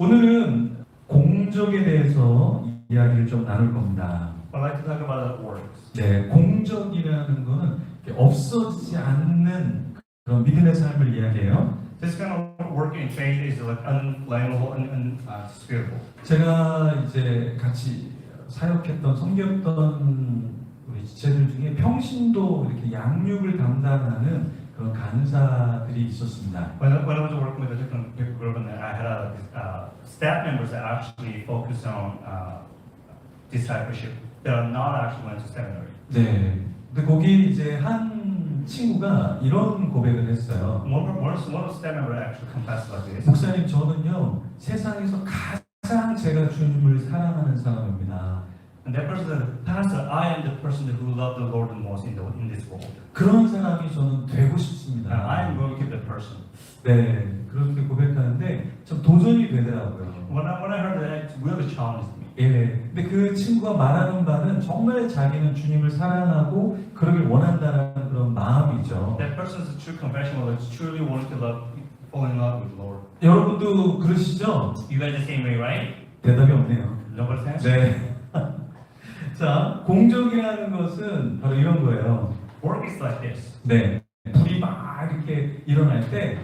오늘은 공적에 대해서 이야기를 좀 나눌 겁니다. I'd like to talk about works. 네, 공적이라는 거는 이렇게 없어지지 않는 그런 믿음의 삶을 이야기해요. This kind of work in faith is like unflammable and unspeakable. 제가 이제 같이 사역했던, 섬겼던 우리 지체들 중에 평신도 이렇게 양육을 담당하는 그런 간사들이 있었습니다. When I was working with a different people group, and I had staff members that actually focus on discipleship. They are not actually went to seminary. 네. 근데 거기 이제 한 친구가 이런 고백을 했어요. One of the staff members actually confessed like this. 목사님, 저는요 세상에서 가장 제가 주님을 사랑하는 사람입니다. And that person said, Pastor, I am the person who loved the Lord the most in this world. 그런 사람이 저는 되고 And 싶습니다. I am going to be the person. 네, 그렇게 고백하는데 좀 도전이 되더라고요. When I heard that, it really challenged me. 예, 근데 그 친구가 말하는 바는 정말 자기는 주님을 사랑하고 그러길 원한다는 그런 마음이죠. That person's true confession was truly wanting to fall in love with the Lord. 여러분도 그러시죠? You guys the same way, right? 대답이 없네요. Nobody says? 네. 자, 공적이라는 것은 바로 이런 거예요. Work is like this. 네, 불이 막 이렇게 일어날 때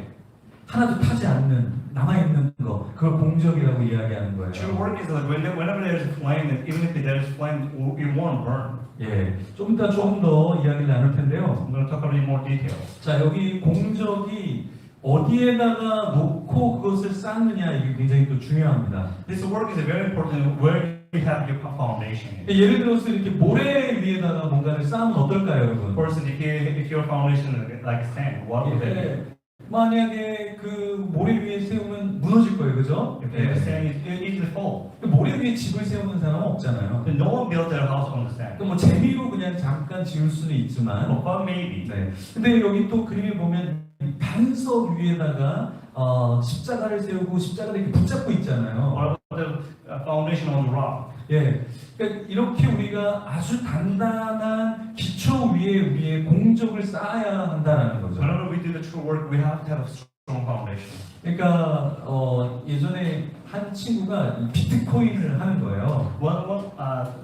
하나도 타지 않는 남아있는 거, 그걸 공적이라고 이야기하는 거예요. True work is like whenever there is a flame, and even if there is flame, it won't burn. 예, 좀 더 이야기를 나눌 텐데요. I'm going to talk about it in more detail. 자, 여기 공적이 어디에다가 놓고 그것을 쌓느냐, 이게 굉장히 또 중요합니다. This work is very important where you have your foundation. 예를 들어서 이렇게 모래 위에다가 뭔가를 쌓으면 어떨까요, 여러분? For instance, if your foundation is like sand, what would that be? 예, 만약에 그 모래 위에 세우면 무너질 거예요, 그죠? If the sand is easily fall, 모래 위에 집을 세우는 사람은 없잖아요. then no one built their house on the sand. 뭐 재미로 그냥 잠깐 지을 수는 있지만, But maybe. 네. 근데 여기 또 그림에 보면 반석 위에다가 십자가를 세우고 십자가를 이렇게 붙잡고 있잖아요. Or the foundation on the rock. 예, 그러니까 이렇게 우리가 아주 단단한 기초 위에 우리의 공적을 쌓아야 한다는 거죠. Whenever we do the true work, we have to have a strong foundation. 그러니까 예전에 한 친구가 비트코인을 하는 거예요.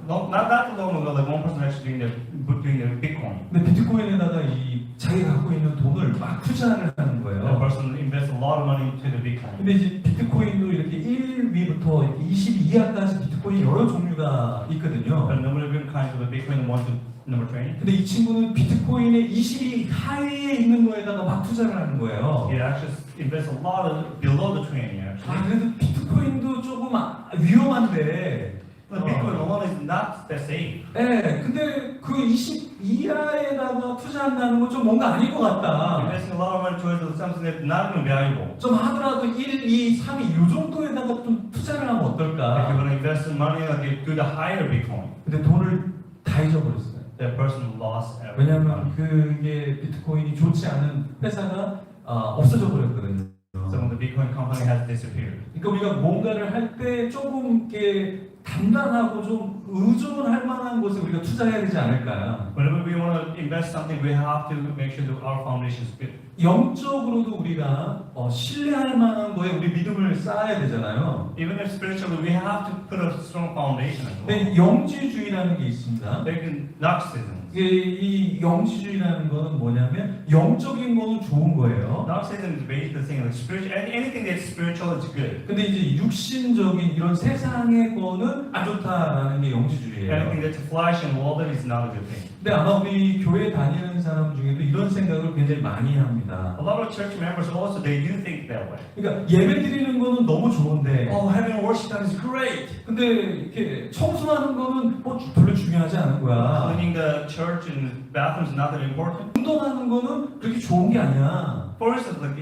Not that long ago, like one person actually doing the Bitcoin. 근데 비트코인에다가 이 자기가 갖고 있는 돈을 막 투자를 하는 That 거예요. person invests a lot of money into the Bitcoin. 근데 이제 비트코인도 이렇게 1위부터 이렇게 22위까지 비트코인 여러 종류가 있거든요. There are a number of different kinds of the Bitcoin, one to number 20. 근데 이 친구는 비트코인의 20위 하위에 있는 거에다가 막 투자를 하는 거예요. It actually invests a lot of below the 20 actually. 아, 그래도 비트코인도 조금 위험한데. The Bitcoin alone is not that safe. 네, 근데 그 22위에다가 투자한다는 건 좀 뭔가 아닌 것 같다. Investing a lot of money towards something that's not even valuable. 좀 하더라도 1, 2, 3위 이 정도에다가 좀 투자를 하면 If you're 어떨까? going to invest some money like to the higher Bitcoin, 근데 돈을 다 잊어버렸어요. that person lost everything. 왜냐하면 그게 비트코인이 좋지 않은 회사가 없어져 버렸거든요. Some of the Bitcoin company has disappeared. 그러니까 우리가 뭔가를 할 때 조금 이렇게 단단하고 좀 의존할 만한 곳에 우리가 투자해야 되지 않을까? Whenever we want to invest something, we have to make sure that our foundation is good. 영적으로도 우리가 신뢰할 만한 거에 우리 믿음을 쌓아야 되잖아요. Even if spiritually, we have to put a strong foundation as well. 근데 영지주의라는 게 있습니다. There can Narcissism. 이 영지주의라는 거는 뭐냐면 영적인 거는 좋은 거예요. Narcissism is basically saying like spiritual, anything that's spiritual is good. 근데 이제 육신적인 이런 세상의 거는 안 좋다라는 게 영지주의예요. Anything that's flesh and worldly is not a good thing. 근데 아마 우리 교회 다니는 사람 중에도 이런 생각을 굉장히 많이 합니다. A lot of church members also they do think that way. 그러니까 예배 드리는 거는 너무 좋은데, Having worship time is great. 근데 이렇게 청소하는 거는 별로 중요하지 않은 거야. Cleaning the church and the bathrooms is not that important. 운동하는 거는 그렇게 좋은 게 아니야. For instance, like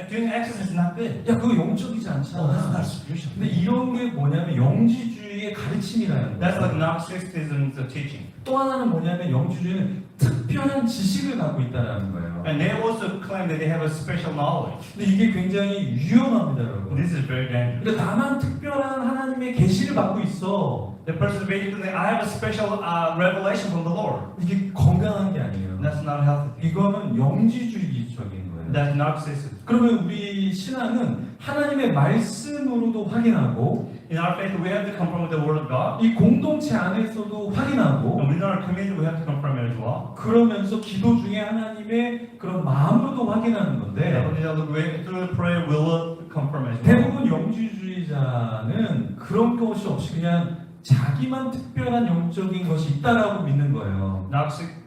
doing exercise is not good. 야, 그거 영적이지 않잖아. spiritual. 근데 이런 게 뭐냐면 영지주의의 가르침이라는 That's like 거야. Narcissism's teaching. 또 하나는 뭐냐면 영지주의는 특별한 지식을 갖고 있다는 거예요. And they also claim that they have a special knowledge. 근데 이게 굉장히 위험합니다, 여러분. This is very dangerous. 근데 나만 특별한 하나님의 계시를 받고 있어. The person is basically, I have a special revelation from the Lord. 이게 건강한 게 아니에요. That's not healthy. 이거는 영지주의적인 거예요. 거예요. That's narcissism. 그러면 우리 신앙은 하나님의 말씀으로도 확인하고 In our faith, we have to confirm with the Word of God. 이 공동체 안에서도 확인하고 And within our community, we have to confirm it as well. 그러면서 기도 중에 하나님의 그런 마음으로도 확인하는 건데 Through prayer, we will confirm it as well. 대부분 영지주의자는 그런 것이 없이 그냥 자기만 특별한 영적인 것이 있다라고 믿는 거예요.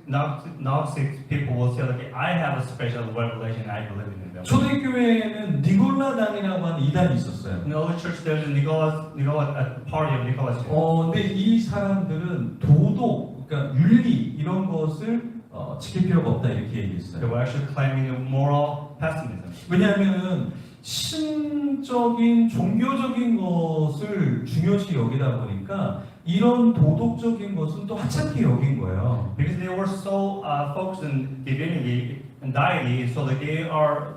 Gnostic people will say like, I have a special revelation I believe in them. 초대교회에는 니골라당이라고 하는 이단이 있었어요. In the early church, there's a party of Nicholas. 근데 이 사람들은 도덕, 그러니까 윤리 이런 것을 지킬 필요가 없다 이렇게 They 얘기했어요. were actually claiming moral pessimism. 왜냐하면 신적인 종교적인 것을 중요시 여기다 보니까 이런 도덕적인 것은 또 하찮게 여긴 거예요. Because they were so focused on divinity and deity, so that they are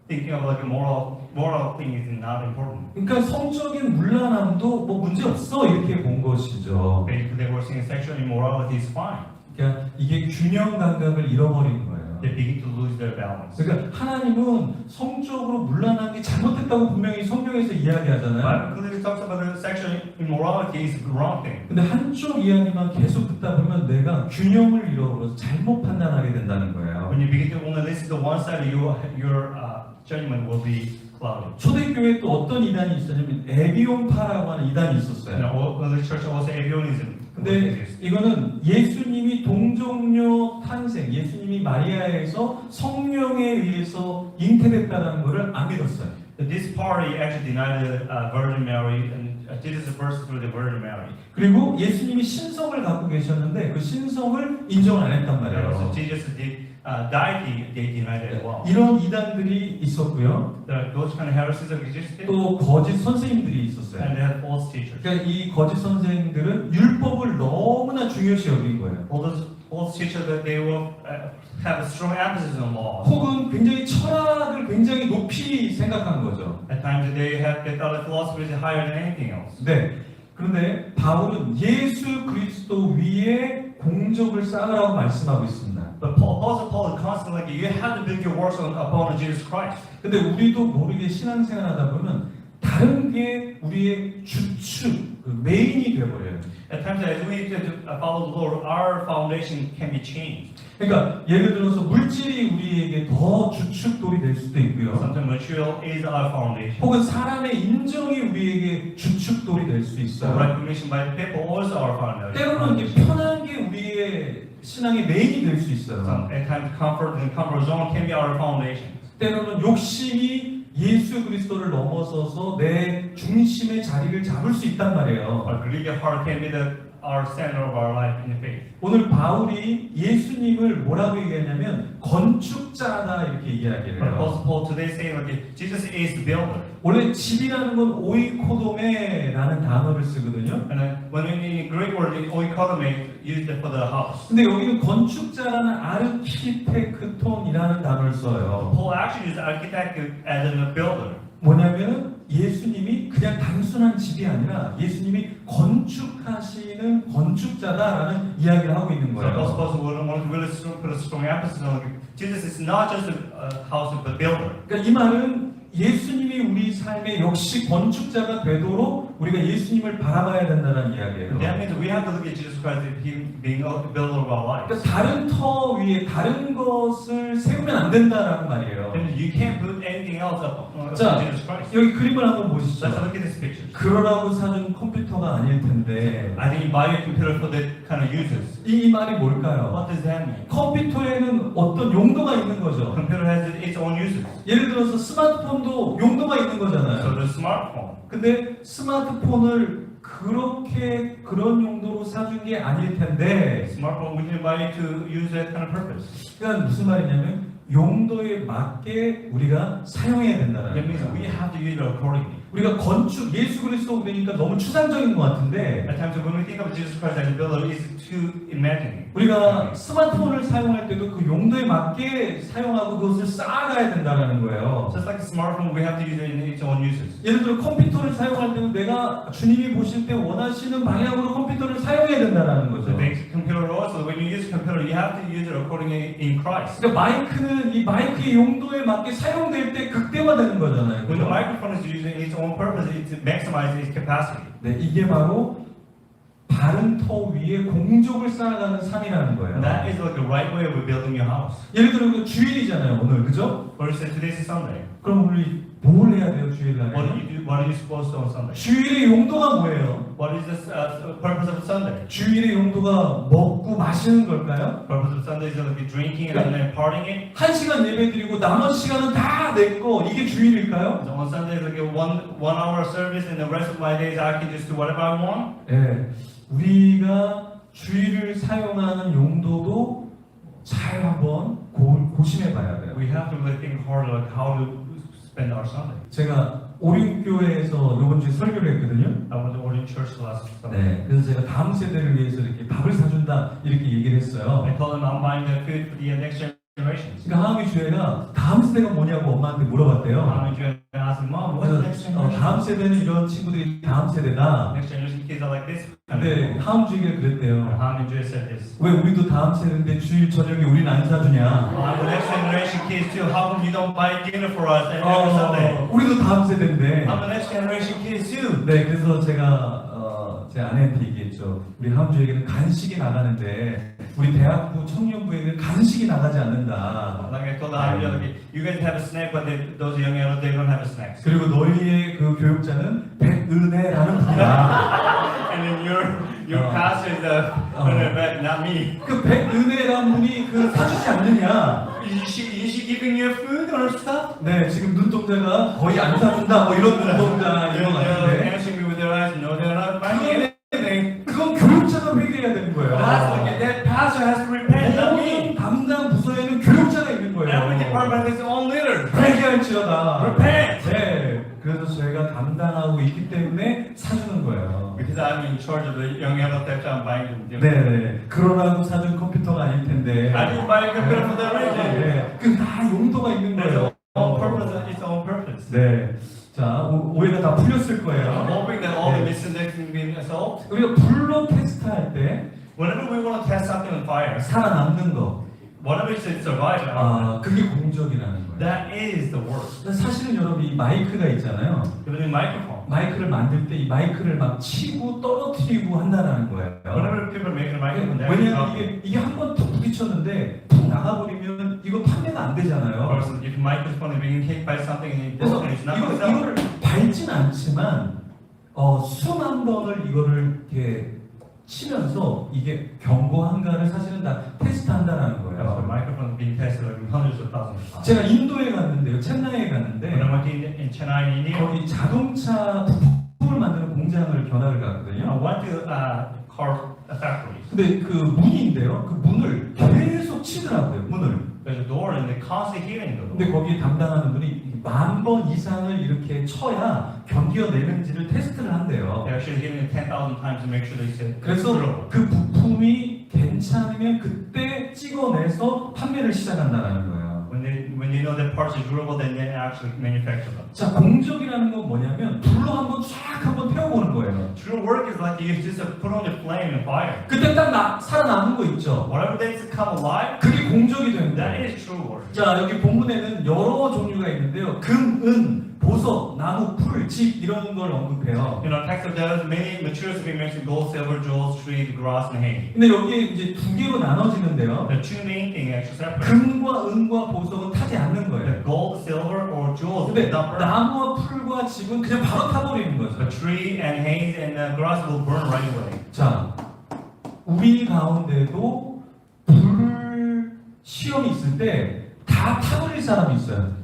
thinking of like a moral thing is not important. 그러니까 성적인 문란함도 뭐 문제 없어 이렇게 본 것이죠. Basically, they were saying sexual immorality is fine. 그러니까 이게 균형 감각을 잃어버린 거예요. They begin to lose their balance. 그러니까 하나님은 성적으로 문란한 게 잘못됐다고 분명히 성경에서 이야기하잖아요. Bible clearly talks about the sexual immorality is the wrong thing. 근데 한쪽 이야기만 계속 듣다 보면 내가 균형을 잃어버려서 잘못 판단하게 된다는 거예요. When you begin to only listen to one side, your judgment will be clouded. 초대교회에 또 어떤 이단이 있었냐면 에비온파라고 하는 이단이 있었어요. And the church also Avionism. 근데 이거는 예수님이 동정녀 탄생, 예수님이 마리아에서 성령에 의해서 잉태됐다는 것을 안 믿었어요. This party actually denied the Virgin Mary and Jesus' birth through the Virgin Mary. 그리고 예수님이 신성을 갖고 계셨는데 그 신성을 인정을 안 했단 So 말이에요. Jesus did deity, they denied it as well. 이런 이단들이 있었고요. Those kind of heresies existed, 또 거짓 선생님들이 있었어요. and they had false teachers. 그러니까 이 거짓 선생님들은 율법을 너무나 중요시 여긴 거예요. All those false teachers that they will have a strong emphasis on law. 혹은 굉장히 철학을 굉장히 높이 생각한 거죠. At times they thought that philosophy is higher than anything else. 네. 그런데 바울은 예수 그리스도 위에 공적을 쌓으라고 말씀하고 있습니다. But Apostle Paul is constantly like, you have to build your works upon Jesus Christ. 근데 우리도 모르게 신앙생활하다 보면 다른 게 우리의 주축, 그 메인이 되어버려요. At times as we follow the Lord, our foundation can be changed. 그러니까 예를 들어서 물질이 우리에게 더 주축돌이 될 수도 있고요. Sometimes material is our foundation. 혹은 사람의 인정이 우리에게 주축돌이 될 수 So 있어요. recognition by people also our foundation. 때로는 이게 편한 게 우리의 신앙의 메인이 될 수 있어요. At times comfort and comfort zone can be our foundation. 때로는 욕심이 예수 그리스도를 넘어서서 내 중심의 자리를 잡을 수 있단 말이에요. Our greedy heart can be our center of our life in the faith. 오늘 바울이 예수님을 뭐라고 얘기하냐면 건축자다 이렇게 이야기를 But 해요. Apostle Paul today saying like Jesus is the builder. 원래 집이라는 건 오이코도메라는 단어를 쓰거든요. And when in Greek word oikodomē used for the house. 근데 여기는 건축자라는 아르키테크톤이라는 단어를 써요. Paul actually used architect as a builder. 뭐냐면 예수님이 그냥 단순한 집이 아니라 예수님이 건축하시는 건축자다라는 이야기를 하고 있는 So 거예요. Apostle Paul want to really put a strong emphasis on Jesus is not just a house but a builder. 그러니까 이 말은 예수님이 우리 삶의 역시 건축자가 되도록 우리가 예수님을 바라봐야 된다는 이야기예요. That means we have to look at Jesus Christ as Him being the builder of our lives. 그러니까 다른 터 위에 다른 것을 세우면 안 된다라는 말이에요. And you can't put anything else up on 자, Jesus Christ. 여기 그림을 한번 Let's 보시죠. look at this picture. 그러라고 사준 컴퓨터가 아닐 텐데 I think you buy a computer for that kind of uses. 이 말이 뭘까요? What does that mean? 컴퓨터에는 어떤 용도가 있는 거죠. Computer has its own uses. 예를 들어서 스마트폰도 용도가 있는 So 거잖아요. the smartphone. 근데 스마트폰을 그렇게 그런 용도로 사준 게 아닐 텐데 Smartphone we didn't buy it to use that kind of purpose. 그러니까 무슨 말이냐면 용도에 맞게 우리가 사용해야 된다는 That means 거예요. we have to use it accordingly. 우리가 건축 예수 그리스도 그러니까 너무 추상적인 것 같은데 At times when we think of Jesus Christ as a builder, it's too imagining. 우리가 스마트폰을 사용할 때도 그 용도에 맞게 사용하고 그것을 쌓아가야 된다는 거예요. Just like a smartphone, we have to use it in its own uses. 예를 들어 컴퓨터를 사용할 때도 내가 주님이 보실 때 원하시는 방향으로 컴퓨터를 사용해야 된다는 The 거죠. basic computer also, when you use a computer, you have to use it accordingly in Christ. 그러니까 마이크는 이 마이크의 용도에 맞게 사용될 때 극대화되는 거잖아요. When the 그죠? microphone is used in its own purpose, it maximizes its capacity. 네, 이게 바로 바른 터 위에 공족을 쌓아가는 삶이라는 거예요. And that is like the right way of building your house. 예를 들어 이거 주일이잖아요, 오늘 그죠? For instance, today's is Sunday. 그럼 우리 뭘 해야 돼요, 주일 What do 날에? you do? What are you supposed to do on Sunday? 주일의 용도가 뭐예요? What is the purpose of Sunday? 주일의 용도가 먹고 마시는 걸까요? Purpose of Sunday is to be drinking and then partying it. 한 시간 예배 드리고 나머지 시간은 다 내 거. 이게 주일일까요? So on Sunday, like a one hour service, and the rest of my days I can just do whatever I want. 예, 우리가 주일을 사용하는 용도도 잘 한번 고심해 봐야 돼요. We have to really think hard like how to spend our Sunday. 제가 오륜교회에서 이번 주에 설교를 했거든요. I went to Orient Church last Sunday. 네, 그래서 제가 다음 세대를 위해서 이렇게 밥을 사준다 이렇게 얘기를 했어요. I told them I'm buying the food for the next generations. 그러니까 하은이 주애가 다음 세대가 뭐냐고 엄마한테 물어봤대요. I'm enjoying asking mom, what's the next 그래서 generation? 다음 세대는 이런 친구들이 다음 세대다. Next generation kids are like this. 근데 하은 주애가 그랬대요. How many Jews said this? 왜 우리도 다음 세대인데 주일 저녁에 우리는 안 사주냐? I'm the next generation kids too. How come you don't buy dinner for us every Sunday? 우리도 다음 세대인데. I'm the next generation kids too. 네, 그래서 제가 제 아내한테 얘기했죠. 우리 하은주에게는 간식이 나가는데 우리 대학부 청년부에게는 간식이 나가지 않는다. Like I told them, you guys have a snack, but those young adults they don't have a snack. 그리고 너희의 그 교육자는 백은혜라는 분이다. And then your pastor is the not me. 그 백은혜라는 분이 그 사주지 않느냐? Is she giving you food or stuff? 네, 지금 눈동자가 거의 안 사준다. 뭐 이런 눈동자 이런 거 They're 같은데. answering me with their eyes. No, they're not buying anything. 그건 교육자가 회개해야 되는 거예요. That's like that pastor has to repent, not me. 모든 담당 부서에는 교육자가 있는 거예요. Every department has its own leader. 회개할지어다. Repent. 네, 그래서 저희가 담당하고 있기 때문에 사주는 거예요. Because I'm in charge of the young adult that I'm buying them. 네, 그러라고 사준 컴퓨터가 아닐 텐데. I didn't buy a computer for that reason. 네, 그다 용도가 있는 There's 거예요. own purpose, its own purpose. 네, 자 오해가 다 풀렸을 I'm 거예요. hoping that all the misunderstandings being solved. 우리가 불로 테스트할 때 Whenever we want to test something on fire, 살아남는 거, whatever it says survive, 그게 공적이라는 거예요. that is the work. 사실은 여러분 이 마이크가 있잖아요. Even in microphone. 마이크를 만들 때 이 마이크를 막 치고 떨어뜨리고 한다는 거예요. Whenever people make a microphone, they're 왜냐면 이게 한 번 툭 부딪혔는데 툭 나가버리면 이거 판매가 안 되잖아요. Or if microphone is being hit by something and it's 그래서 broken, it's not going to sell. 이거를 밟진 않지만 수만 번을 이거를 이렇게 치면서 이게 경고한가를 사실은 다 테스트한다는 So 거예요. microphone being tested like hundreds of thousands of times. 제가 인도에 갔는데요, 체나이에 When I 갔는데 went in Chennai, in India, 거기 자동차 부품을 만드는 공장을 견학을 I 갔거든요. went to car factories. 근데 그 문인데요, 그 문을 계속 치더라고요, 문을. There's a door and they constantly hitting the door. 근데 거기 담당하는 분이 10,000번 이상을 이렇게 쳐야 견뎌내는지를 테스트를 한대요. They're actually hitting it 10,000 times to make sure they say 그래서 그 부품이 괜찮으면 그때 찍어내서 판매를 시작한다는 거예요. When they know that parts are durable, then they actually manufacture them. 자, 공적이라는 건 뭐냐면 불로 한번 쫙 한번 태워보는 거예요. True work is like you just put on the flame and fire. 그때 딱 살아남은 거 있죠. Whatever they come alive, 그게 공적이 됩니다. that is true work. 자, 여기 본문에는 여러 종류가 있는데요. 금, 은, 보석, 나무, 풀, 집 이런 걸 언급해요. In our text of there's many materials being mentioned: gold, silver, jewels, trees, grass, and hay. 근데 여기에 이제 두 개로 나눠지는데요. The two main things actually separate. 금과 은과 보석은 타지 않는 The 거예요. gold, silver, or jewels 근데 will not burn. 나무와 풀과 집은 그냥 바로 타버리는 The 거죠. tree and hay and the grass will burn right away. 자, 우리 가운데도 불 시험이 있을 때 다 타버릴 사람이 있어요.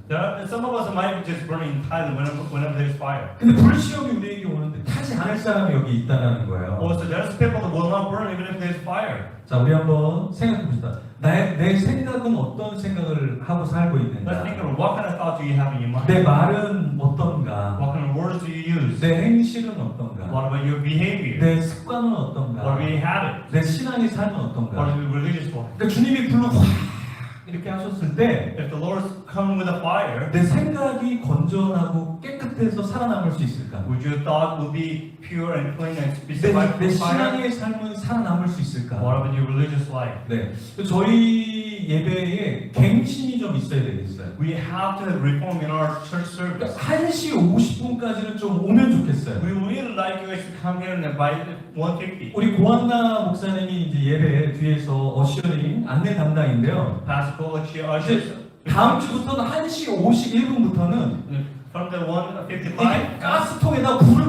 Some of us might just burn entirely whenever there's fire. 근데 불 시험이 우리에게 오는데 타지 않을 사람이 여기 있다는 거예요. Also, there's people that will not burn even if there's fire. 자, 우리 한번 생각해 봅시다. 내 생각은 어떤 생각을 하고 살고 Let's 있는가? think of what kind of thoughts do you have in your mind? 내 말은 어떤가? What kind of words do you use? 내 행실은 어떤가? What about your behavior? 내 습관은 What 어떤가? about your habits? 내 신앙의 삶은 What 어떤가? is your religious life? 그러니까 주님이 불로 확 이렇게 하셨을 때 If the Lord's come with a fire, 내 생각이 건전하고 깨끗해서 살아남을 수 있을까? would your thought will be pure and clean and be 내, survived 내 from fire? 신앙의 삶은 살아남을 수 있을까? What about your religious life? 네, 저희 예배에 갱신이 좀 있어야 되겠어요. We have to reform in our church service. 그러니까 1시 50분까지는 좀 오면 좋겠어요. We really like you guys to come here and by 1:50. 우리 고한나 목사님이 이제 예배 뒤에서 어셔링 안내 담당인데요. Pastor Kolich ushers. 다음 주부터는 1시 51분부터는 From the 1:55. 이게 가스통에다 불을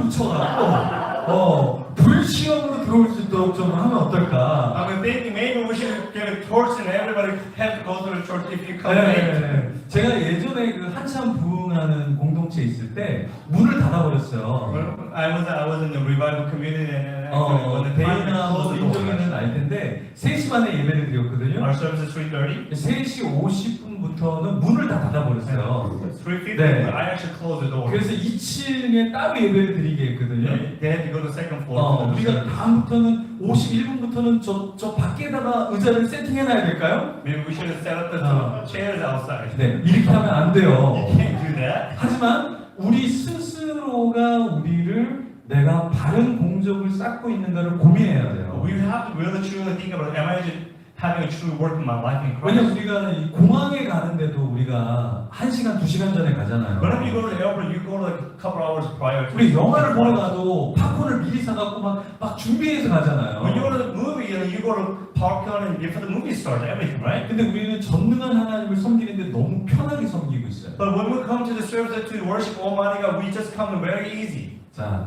붙여갖고 불 시험으로 들어올 수 있도록 좀 하면 어떨까? I'm thinking maybe we should get a torch and everybody have to go to the church if you come late. 네, 제가 예전에 그 한참 부흥하는 공동체 있을 때 문을 닫아버렸어요. Well, I was in the revival community and when the time 데이나 뭐 closed the 민정이는 door. 알 텐데 3시 반에 예배를 드렸거든요. Our service is 3:30. 3시 50분부터는 문을 다 닫아버렸어요. 3:50. 네. I actually closed the door. 그래서 2층에 따로 예배를 드리게 했거든요. They had to go to the second floor. 우리가 다음부터는 51분부터는 저 밖에다가 의자를 세팅해놔야 될까요? Maybe we should have set up the chairs outside. 네, 이렇게 하면 안 돼요. You can't do that. 하지만 우리 스스로가 우리를 내가 바른 공적을 쌓고 있는가를 고민해야 돼요. We have to really truly think about, am I having a true work in my life in 왜냐면 Christ? 우리가 이 공항에 가는데도 우리가 1시간, 2시간 전에 가잖아요. Whenever you go to the airport, you go like a couple hours prior to. 우리 영화를 보러 가도 팝콘을 미리 사갖고 막 준비해서 가잖아요. When you go to the movie, you go to popcorn and before the movie starts, everything, right? 근데 우리는 전능한 하나님을 섬기는데 너무 편하게 섬기고 있어요. But when we come to the service to worship Almighty God, we just come very easy. 자,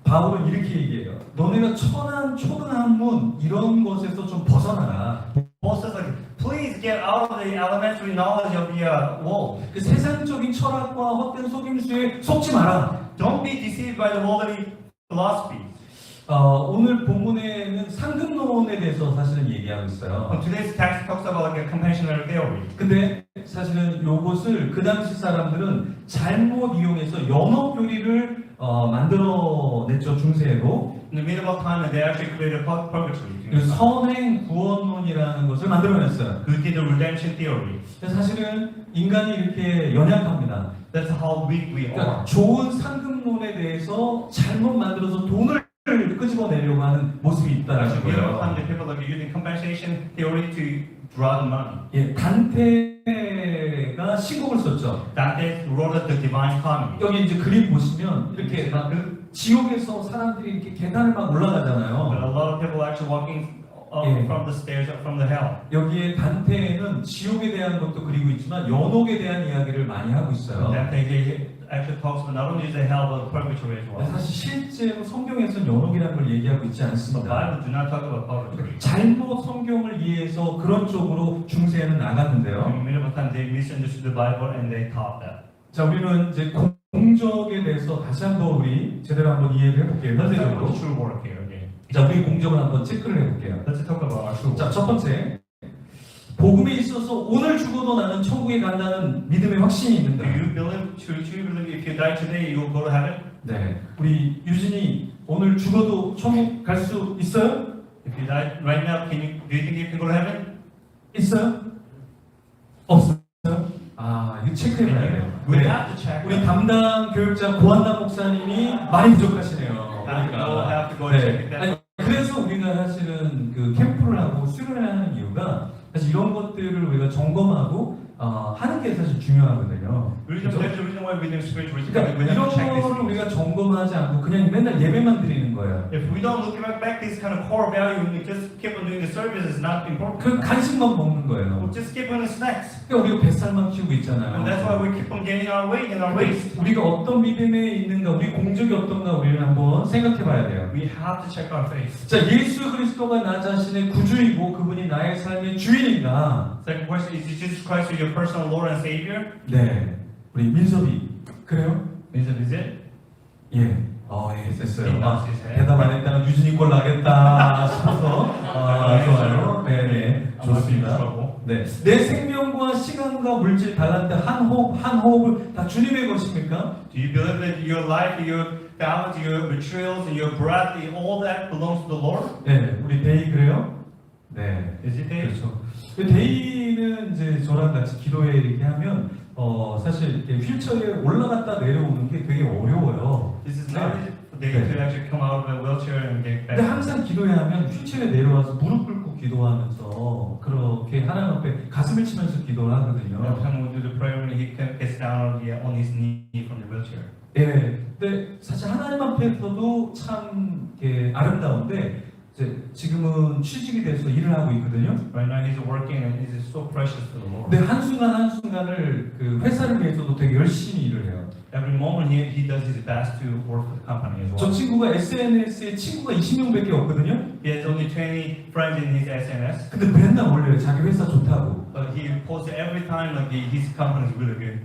바울은 이렇게 얘기해요. 너네가 천한 초등학문 이런 것에서 좀 벗어나라. Paul says like, please get out of the elementary knowledge of the world. 그 세상적인 철학과 헛된 속임수에 속지 마라. Don't be deceived by the worldly philosophy. 오늘 본문에는 상급론에 대해서 사실은 얘기하고 있어요. Today's text talks about like a compassionate theory. 근데 사실은 요것을 그 당시 사람들은 잘못 이용해서 연어 교리를 만들어냈죠, 중세로. In the medieval time, they actually created purgatory. 그 선행 구원론이라는 것을 만들어냈어요. Who did the redemption theory? 그래서 사실은 인간이 이렇게 연약합니다. That's how weak we are. 그러니까 좋은 상급론에 대해서 잘못 만들어서 돈을 끄집어내려고 하는 모습이 있다는 Actually, medieval time, 거예요. the people are using compensation theory to draw the money. 예, 단테가 신곡을 썼죠. Dante wrote the Divine Comedy. 여기 이제 그림 보시면 이렇게 막 그 지옥에서 사람들이 이렇게 계단을 막 But 올라가잖아요. a lot of people actually walking up Yeah. from the stairs up from the hell. 여기에 단테는 지옥에 대한 것도 그리고 있지만 연옥에 대한 이야기를 많이 하고 있어요. Dante actually talks about not only the hell but purgatory as well. 사실 실제로 성경에서는 연옥이라는 걸 얘기하고 있지 The 않습니다. Bible do not talk about purgatory. 잘못 성경을 이해해서 그런 쪽으로 중세에는 나갔는데요. In medieval time, they misunderstood the Bible and they taught that. 자, 우리는 이제 공적에 대해서 다시 한번 우리 제대로 한번 이해를 해볼게요. Let's talk 현대적으로. about true work here again. 자, 우리 공적을 한번 체크를 해볼게요. Let's talk about our true work. 자, 첫 번째. 복음에 있어서 오늘 죽어도 나는 천국에 간다는 믿음의 확신이 Do 있는다. you believe, truly believe if you die today, you will go to heaven? 네. 우리 유진이 오늘 죽어도 천국 갈 수 있어요? If you die right now, do you think you can go to heaven? 있어요? 없어요? 아, 이거 체크해봐야 돼요. We 네. have to check. 우리 담당 교육자 고한남 목사님이 많이 부족하시네요. We'll have to go 네. check that. 아니, 그래서 우리가 사실은 그 캠프를 하고 수련을 하는 이유가 사실 이런 것들을 우리가 점검하고 하는 게 사실 중요하거든요. That's the reason why we do spiritual 그러니까 we have 이런 to check 거를 this. 우리가 점검하지 않고 그냥 맨날 예배만 드리는 거예요. If we don't look back this kind of core value and we just keep on doing the service is not 그 important. 간식만 먹는 거예요. We'll just keep on the snacks. 그러니까 우리가 뱃살만 키우고 있잖아요. And that's why we keep on gaining our weight in our waist. 우리가 어떤 믿음에 있는가, 우리 공적이 어떤가 우리는 한번 생각해봐야 돼요. We have to check our faith. 자, 예수 그리스도가 나 자신의 구주이고 그분이 나의 삶의 주인인가? Second question is Jesus Christ your personal Lord and Savior? 네, 우리 민섭이 그래요? Is it? 예, 예, 됐어요. Yes, 대답 안 했다가 유진이 꼴 나겠다 싶어서 좋아요. 네, 좋습니다. 네, 내 생명과 시간과 물질 달란트 한 한 호흡을 다 주님의 것입니까? Do you believe that your life, your talent, your materials, and your breath, all that belongs to the Lord? 네, 우리 데이 그래요? 네, Is it Dave? 그렇죠. 데이는 이제 저랑 같이 기도회 이렇게 하면 사실 이렇게 휠체어에 올라갔다 내려오는 게 되게 어려워요. This is not easy for Dave to actually come out of a wheelchair and get back. 근데 항상 기도회 하면 휠체어에 내려와서 무릎 꿇고 기도하면서 그렇게 하나님 앞에 가슴을 치면서 기도를 Every 하거든요. time we do the prayer, he gets down on his knee from the wheelchair. 예, 근데 사실 하나님 앞에서도 참 이렇게 아름다운데 이제 지금은 취직이 돼서 일을 하고 있거든요. Right now he's working and he's so precious to the Lord. 근데 한순간 한순간을 그 회사를 위해서도 되게 열심히 일을 해요. Every moment he does his best to work for the company as 저 well. 친구가 SNS에 친구가 20명밖에 없거든요. He has only 20 friends in his SNS, 근데 맨날 올려요. 자기 회사 좋다고. but he posts every time like his company is really good.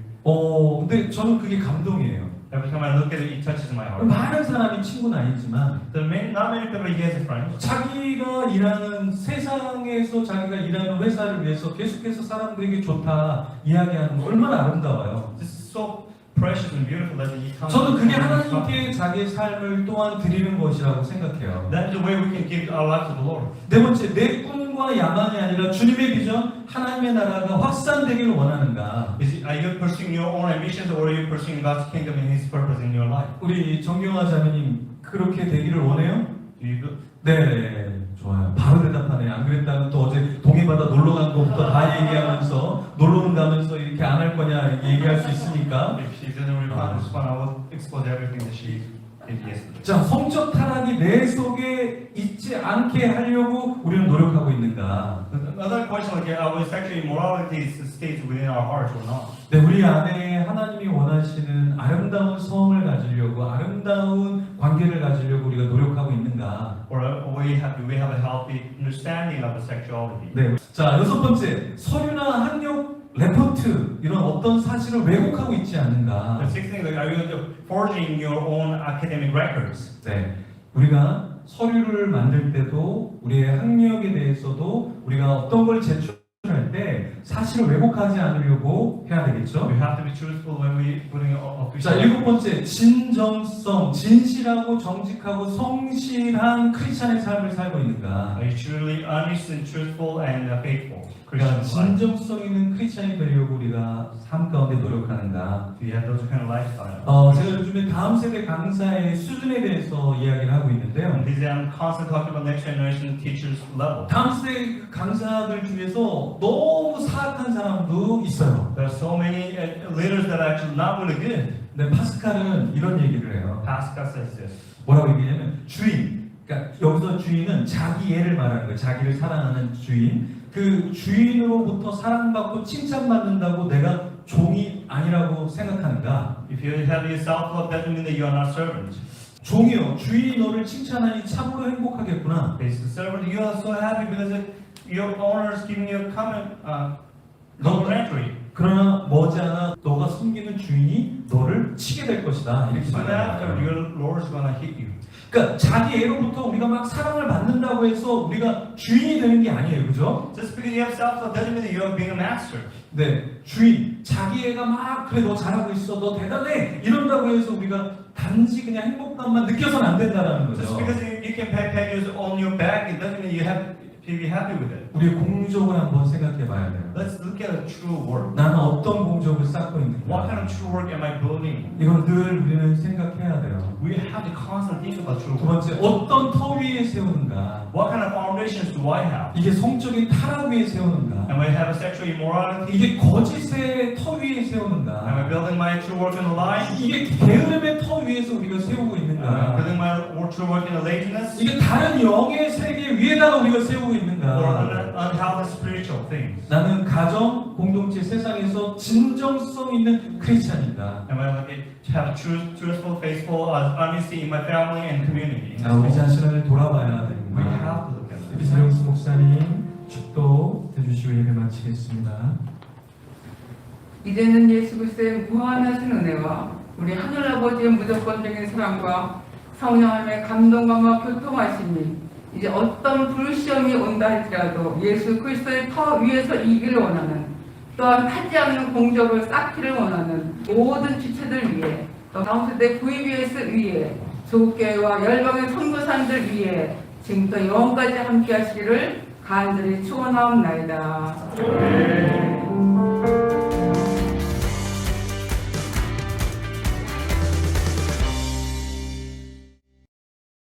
근데 저는 그게 감동이에요. Every time I look at it, it touches my heart. 많은 사람이 친구는 아니지만 Not many people he has friends. 자기가 일하는 세상에서 자기가 일하는 회사를 위해서 계속해서 사람들에게 좋다 이야기하는 거 얼마나 아름다워요. This is so precious and beautiful that he comes. 저는 그게 하나님께 자기의 삶을 또한 드리는 것이라고 생각해요. That's the way we can give our life to the Lord. 네 번째, 내 꿈과 야망이 아니라 주님의 비전, 하나님의 나라가 확산되기를 원하는가? Are you pursuing your own ambitions or are you pursuing God's kingdom and His purpose in your life? 우리 정경화 자매님 그렇게 되기를 원해요? Do you do? 네, 좋아요. 바로 대답하네. 안 그랬다면 또 어제 동해바다 놀러 간 것부터 다 얘기하면서 놀러는 가면서 이렇게 안 할 거냐 이렇게 얘기할 수 있으니까. If she doesn't respond, I will expose everything that she did yesterday. 자, 성적 타락이 내 속에 있지 않게 하려고 우리는 노력하고 있는가? Another question like, our sexual immorality stays within our hearts or not? 네, 우리 안에 하나님이 원하시는 아름다운 성을 가지려고 아름다운 관계를 가지려고 우리가 노력하고 있는가? Or do we have a healthy understanding of the sexuality? 네. 자, 여섯 번째, 서류나 학력 레포트 이런 어떤 사실을 왜곡하고 있지 않는가? The sixth thing, like, are you forging your own academic records? 네. 우리가 서류를 만들 때도 우리의 학력에 대해서도 우리가 어떤 걸 제출할 때 사실을 왜곡하지 않으려고 해야 되겠죠? We have to be truthful when we putting 자, official. 일곱 번째, 진정성, 진실하고 정직하고 성실한 크리스찬의 삶을 살고 있는가? Are you truly honest and truthful and faithful? 그러니까 Christian life. 진정성 있는 크리스찬이 되려고 우리가 삶 가운데 노력하는가? Do you have those kind of lifestyle? 제가 요즘에 다음 세대 강사의 수준에 대해서 이야기를 하고 있는데요. And this I'm constantly talking about next generation teachers level. 다음 세대 강사들 중에서 너무 사악한 사람도 있어요. There are so many leaders that are actually not really good. 근데 파스칼은 이런 얘기를 해요. Pascal says this. 뭐라고 얘기냐면 주인. 그러니까 여기서 주인은 자기 애를 말하는 거예요. 자기를 사랑하는 주인. 그 주인으로부터 사랑받고 칭찬받는다고 내가 종이 아니라고 생각하는가? If you have your self-love, doesn't mean that you are not servant. 종이요. 주인이 너를 칭찬하니 참으로 행복하겠구나. As a servant, you are so happy because your owner is giving you a comment, complimentary. 그러나 머지않아 너가 섬기는 주인이 너를 치게 될 것이다. 이렇게 Soon after, 말합니다. your Lord is gonna hit you. 그러니까 자기 애로부터 우리가 막 사랑을 받는다고 해서 우리가 주인이 되는 게 아니에요. 그죠? Just because you have self-love doesn't mean that you are being a master. 네. 주인. 자기 애가 막 그래 너 잘하고 있어. 너 대단해. 이런다고 해서 우리가 단지 그냥 행복감만 느껴서는 안 된다라는 Just 거죠. because you can pat you on your back, it doesn't mean you have to be happy with it. 우리의 공적을 한번 생각해 봐야 돼요. Let's look at a true work. 나는 어떤 공적을 쌓고 What 있는가? kind of true work am I building? 이걸 늘 우리는 생각해야 돼요. We have to constantly think about true 두 work. 번째, 어떤 터 위에 세우는가? What kind of foundations do I have? 이게 성적인 타락 위에 세우는가? Am I have a sexual immorality? 이게 거짓의 터 위에 Am I 세우는가? building my true work in a lie? 이게 게으름의 터 위에서 우리가 세우고 Am I 있는가? building my true work in a laziness? 이게 다른 영의 세계 위에다가 우리가 세우고 Or 있는가? unhealthy spiritual things? 나는 가정, 공동체, 세상에서 진정성 있는 크리스찬이다. Am I like to have truthful, faithful, honesty in my family and community? 우리 자신을 돌아봐야 We 됩니다. have to look at 우리 this. 이정수 목사님 축도 해주시고 예배 마치겠습니다. 이제는 예수 그리스도의 무한하신 은혜와 우리 하늘 아버지의 무조건적인 사랑과 성령님의 감동감과 교통하심이 이제 어떤 불시험이 온다 할지라도 예수 그리스도의 터 위에서 이기를 원하는 또한 타지 않는 공적을 쌓기를 원하는 모든 지체들 위해 또 다음 세대 VBS 위해 조국교회와 열방의 선교사님들 위해 지금부터 영원까지 함께 하시기를 간절히 축원하옵나이다.